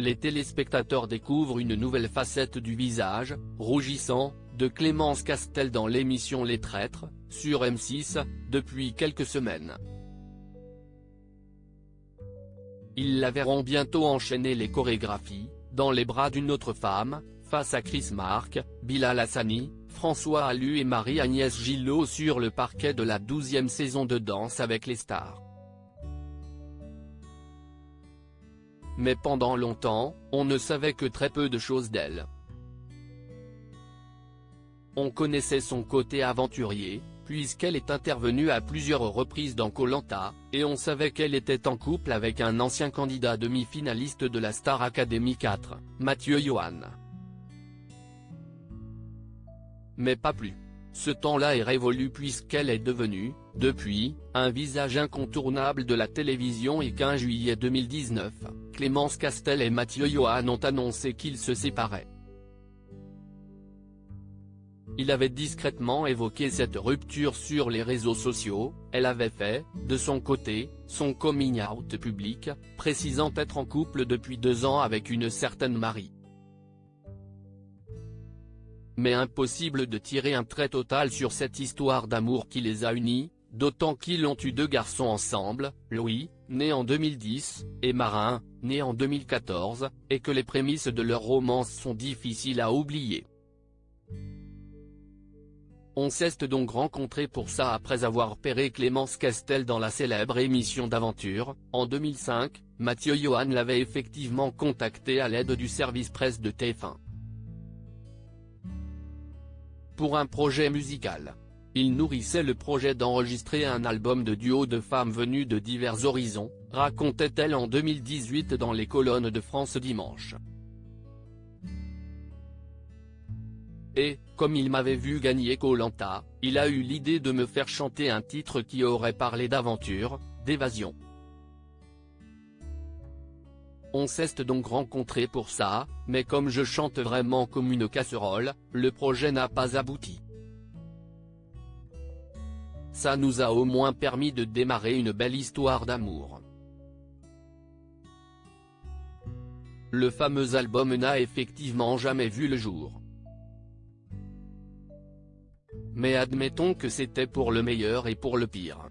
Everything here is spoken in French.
les téléspectateurs découvrent une nouvelle facette du visage, rougissant, de Clémence Castel dans l'émission Les Traîtres, sur M6, depuis quelques semaines. Ils la verront bientôt enchaîner les chorégraphies, dans les bras d'une autre femme, face à Chris Marc, Bilal Hassani, François Allu et Marie-Agnès Gillot sur le parquet de la 12e saison de Danse avec les stars. Mais pendant longtemps, on ne savait que très peu de choses d'elle. On connaissait son côté aventurier, puisqu'elle est intervenue à plusieurs reprises dans Koh-Lanta, et on savait qu'elle était en couple avec un ancien candidat demi-finaliste de la Star Academy 4, Mathieu Yoann. Mais pas plus. Ce temps-là est révolu puisqu'elle est devenue, depuis, un visage incontournable de la télévision et qu'un juillet 2019, Clémence Castel et Mathieu Yoann ont annoncé qu'ils se séparaient. Il avait discrètement évoqué cette rupture sur les réseaux sociaux, elle avait fait, de son côté, son coming out public, précisant être en couple depuis 2 ans avec une certaine Marie. Mais impossible de tirer un trait total sur cette histoire d'amour qui les a unis, d'autant qu'ils ont eu 2 garçons ensemble, Louis, né en 2010, et Marin, né en 2014, et que les prémices de leur romance sont difficiles à oublier. On s'est donc rencontré pour ça après avoir pairé Clémence Castel dans la célèbre émission d'aventure. En 2005, Mathieu Yoann l'avait effectivement contacté à l'aide du service presse de TF1. Pour un projet musical. Il nourrissait le projet d'enregistrer un album de duo de femmes venues de divers horizons, racontait-elle en 2018 dans les colonnes de France Dimanche. Et, comme il m'avait vu gagner Koh-Lanta, il a eu l'idée de me faire chanter un titre qui aurait parlé d'aventure, d'évasion. On s'est donc rencontré pour ça, mais comme je chante vraiment comme une casserole, le projet n'a pas abouti. Ça nous a au moins permis de démarrer une belle histoire d'amour. Le fameux album n'a effectivement jamais vu le jour. Mais admettons que c'était pour le meilleur et pour le pire.